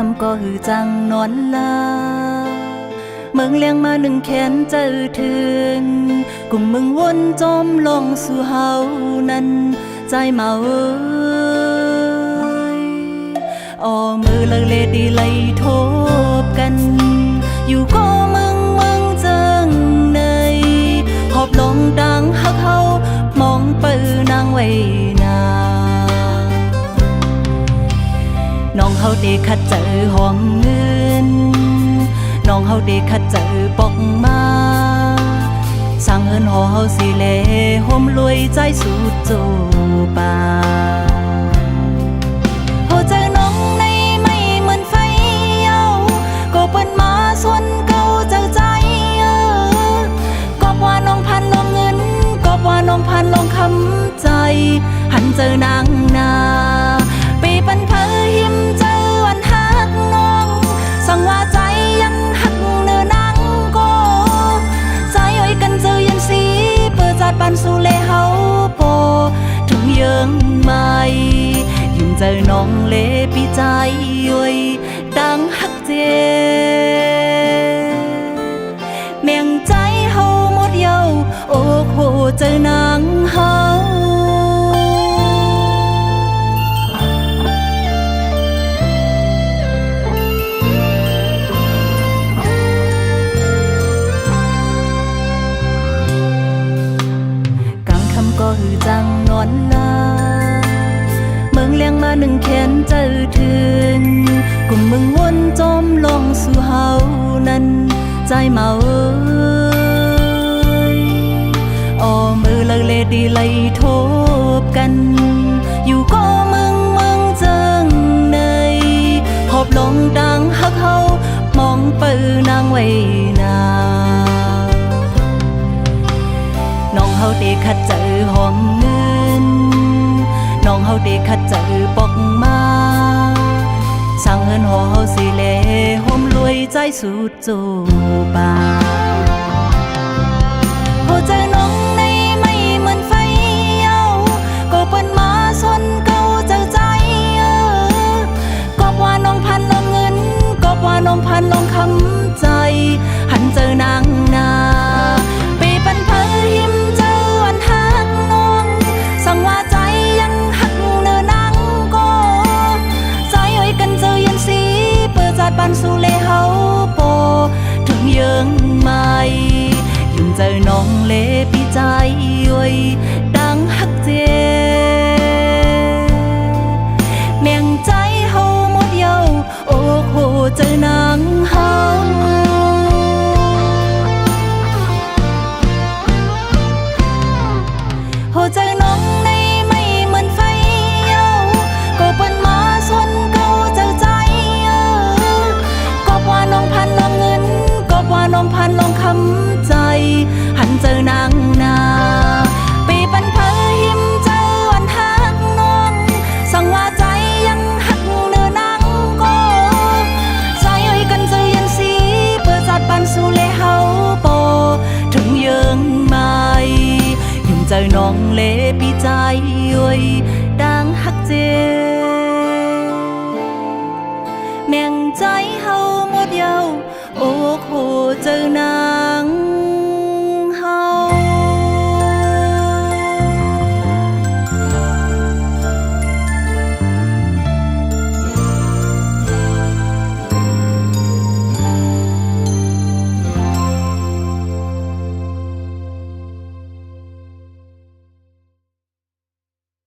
คำก็หือจังนอนลาเมืองเลี้ยงมาหนึ่งแขนเจอถึงกลุ่มมึงวนจมลงสู่เฮานั้นใจเมาอ้อมือเลิกเลดีไล่ทบกันอยู่ก็มึงเจิงในหอบลงดังฮักเฮามองปืนางไว้นาน้องเฮาได้คัดเจอหอมเงินน้องเฮาได้คัดเจอปอกมาสร้างเงินหอเฮาสิเลห่มรวยใจสุดโจปาเฮาเจอน้องในไม่เหมือนไฟเยาก็เปิ้นมาส่วนเก่าเจอใจก็ว่าน้องพันลงเงินก็ว่าน้องพันลงคำใจหันเจอนางนาปีปันเพอหิมเจอวันฮักน้องสั่งว่าใจยังหักเนื้อนางก็ใจอ้อยกันเจอยันสีเปิดจัดปันสู่เลเฮาโปถึงเยิงไม่ยิ่งเจอน้องเลปีใจอ้อยดังฮักเจเมียงใจเฮาหมดเยาโอ้โหเจอนางเฮาก็หือจังนอนลาเมืองเลี้ยงมาหนึ่งแขนเจอถึงกลุ่มมึงวนจมลงสู่เฮานั้นใจเมาอ้อมือเลิกเลดีไล่ทบกันอยู่ก็มึงเจิงในหอบลงดังฮักเฮามองปืนางไว้นาน้องเฮาได้คัดเจอหอมเงินน้องเฮาได้คัดเจอปอกมาสร้างเงินหอเฮาสิเลห่มรวยใจสุดโจปาเฮาเจอน้องในไม่เหมือนไฟเยาก็เปิ้นมาส่วนเก่าเจอใจก็ว่าน้องพันลงเงินก็ว่าน้องพันลงคำใจหันเจอนางนาปีปันเพอหิมสั่งว่าใจยังหักเนื้อนางก็ใจอ้อยกันเจอยันสีเปิดจัดปันสู่เลเฮาโปถึงเยิงไม่ยิ่งเจอน้องเลปีใจอ้อยดังฮักเจเมียงใจเฮาหมดเยาโอ้โหเจอนางเฮาโหเจอน้องในไม่เหมือนไฟเยาก็เปิ้นมาส่วนเก่าเจอใจก็ว่าน้องพันลงเงินก็ว่าน้องพันลงคำใจหันเจอนางนาปีปันเพอหิมเจอวันฮักน้องสั่งว่าใจยังหักเนื้อนางก็ใจอ้อยกันเจอยันสีเปิดจัดปันสู่เลเฮาโปถึงเยิงไม่เจอน้องเลปีใจอ้อยดังฮักเจแม่งใจเฮาหมดเยาโอ้โหเจอน